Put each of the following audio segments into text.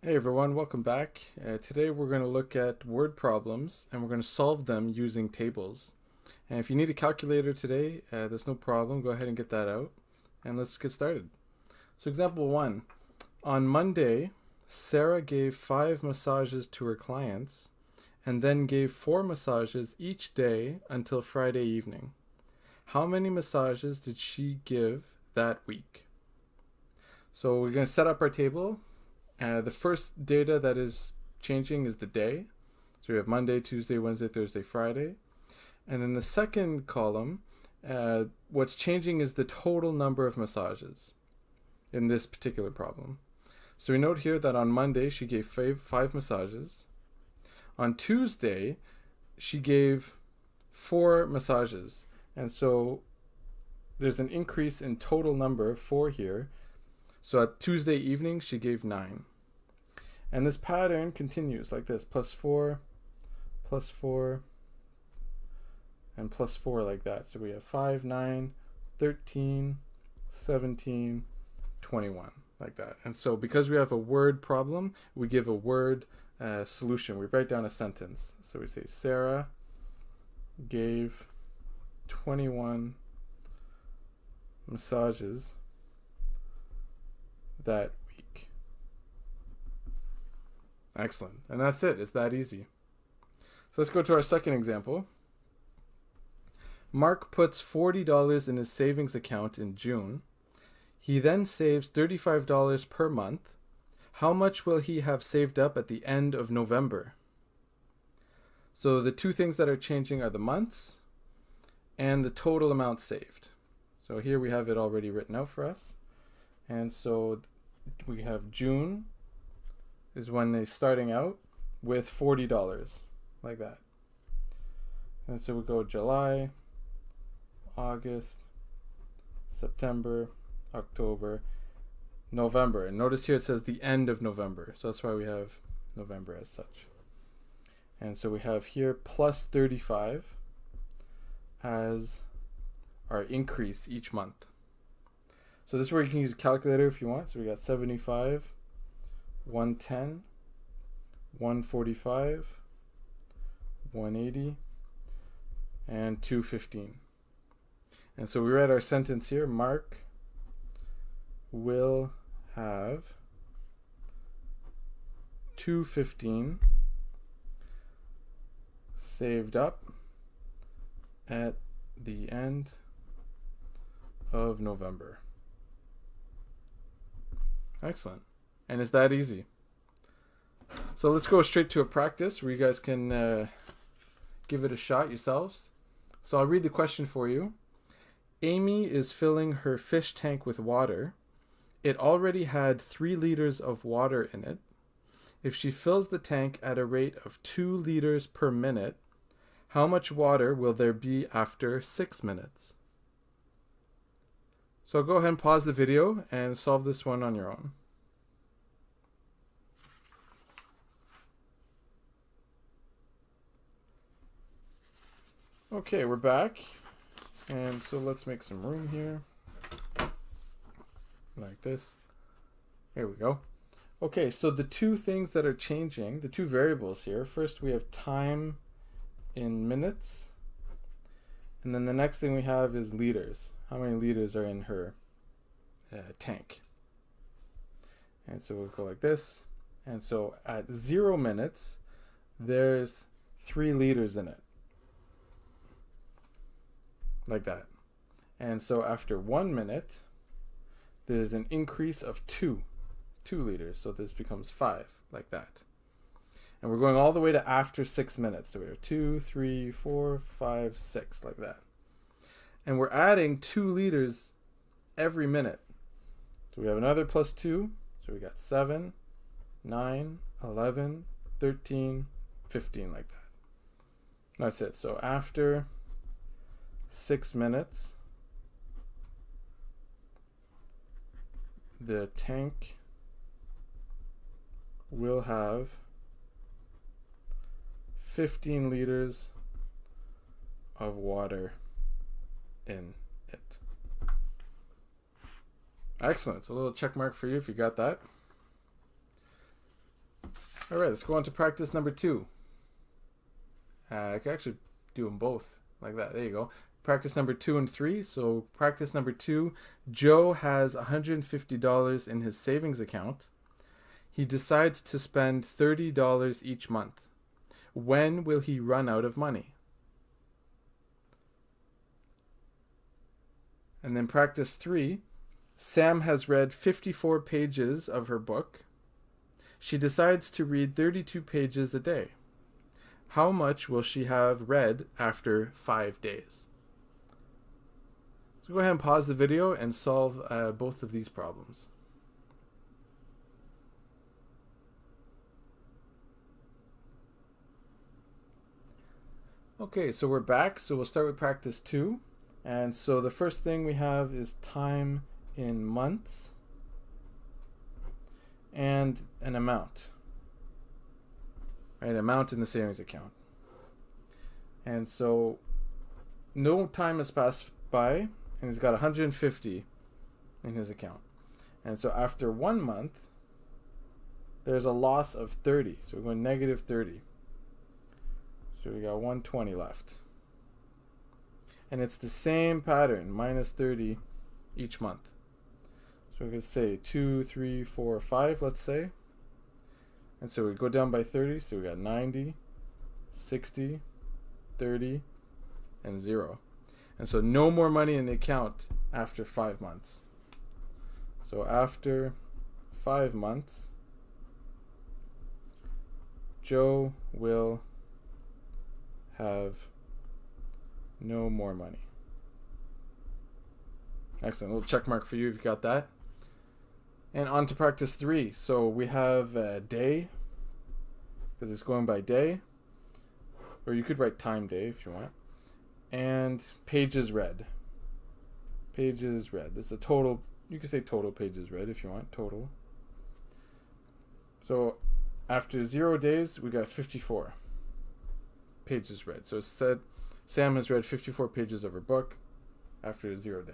Hey everyone, welcome back. Today we're going to look at word problems and we're going to solve them using tables. And if you need a calculator today, there's no problem. Go ahead and get that out and let's get started. So example 1. On Monday, Sarah gave 5 massages to her clients and then gave 4 massages each day until Friday evening. How many massages did she give that week? So we're going to set up our table. The first data that is changing is the day. So we have Monday, Tuesday, Wednesday, Thursday, Friday. And then the second column, what's changing is the total number of massages in this particular problem. So we note here that on Monday she gave five massages. On Tuesday she gave 4 massages. And so there's an increase in total number, 4 here. So at Tuesday evening she gave 9. And this pattern continues like this, +4, +4, and +4 like that. So we have 5, 9, 13, 17, 21 like that. And so because we have a word problem, we give a word solution. We write down a sentence. So we say Sarah gave 21 massages that week. Excellent. And that's it. It's that easy. So let's go to our second example. Mark puts $40 in his savings account in June. He then saves $35 per month. How much will he have saved up at the end of November? So the two things that are changing are the months and the total amount saved. So here we have it already written out for us. And so we have June is when they're starting out with $40 like that. And so we go July, August, September, October, November. And notice here it says the end of November. So that's why we have November as such. And so we have here plus 35 as our increase each month. So this is where you can use a calculator if you want. So we got 75, 110, 145, 180, and 215. And so we write our sentence here. Mark will have 215 saved up at the end of November. Excellent. And it's that easy. So let's go straight to a practice where you guys can give it a shot yourselves. So I'll read the question for you. Amy is filling her fish tank with water. It already had 3 liters of water in it. If she fills the tank at a rate of 2 liters per minute, how much water will there be after 6 minutes? So go ahead and pause the video and solve this one on your own. Okay, we're back. And so let's make some room here. Like this. Here we go. Okay, so the two things that are changing, the two variables here. First we have time in minutes. And then the next thing we have is liters. How many liters are in her tank? And so we'll go like this. And so at 0 minutes, there's 3 liters in it. Like that. And so after 1 minute, there's an increase of 2 liters. So this becomes 5, like that. And we're going all the way to after 6 minutes. So we have 2, 3, 4, 5, 6, like that. And we're adding 2 liters every minute. So we have another plus 2. So we got 7, 9, 11, 13, 15, like that. That's it. So after 6 minutes, the tank will have 15 liters of water in it. Excellent. So a little check mark for you if you got that. All right, let's go on to practice number 2. I can actually do them both like that. There you go. Practice number 2 and 3. So practice number 2, Joe has $150 in his savings account. He decides to spend $30 each month. When will he run out of money? And then practice 3, Sam has read 54 pages of her book. She decides to read 32 pages a day. How much will she have read after 5 days? So go ahead and pause the video and solve both of these problems. Okay, so we're back. So we'll start with practice 2. And so the first thing we have is time in months and an amount. Right, amount in the savings account. And so no time has passed by, and he's got 150 in his account. And so after 1 month, there's a loss of 30. So we're going negative 30. So we got 120 left. And it's the same pattern, minus 30 each month. So we could say 2, 3, 4, 5, let's say. And so we go down by 30, so we got 90, 60, 30, and 0. And so no more money in the account after 5 months. So after 5 months, Joe will have no more money. Excellent. A little check mark for you if you got that. And on to practice 3. So we have a day, because it's going by day. Or you could write time day if you want. And pages read. Pages read. This is a total. You could say total pages read if you want. Total. So after 0 days, we got 54 pages read. So it said Sam has read 54 pages of her book after 0 day.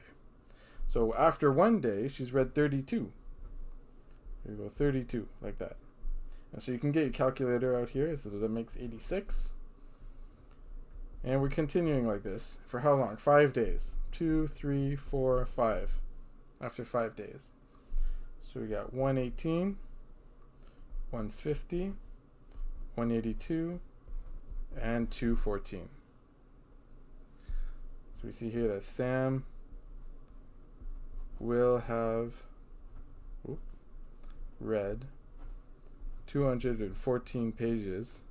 So after 1 day, she's read 32. Here we go, 32, like that. And so you can get your calculator out here. So that makes 86. And we're continuing like this. For how long? 5 days. 2, 3, 4, 5. After 5 days. So we got 118, 150, 182, and 214. So we see here that Sam will have read 214 pages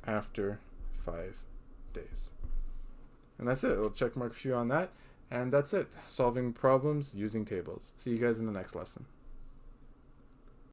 after 5 days. And that's it. We'll check mark for you on that. And that's it. Solving problems using tables. See you guys in the next lesson.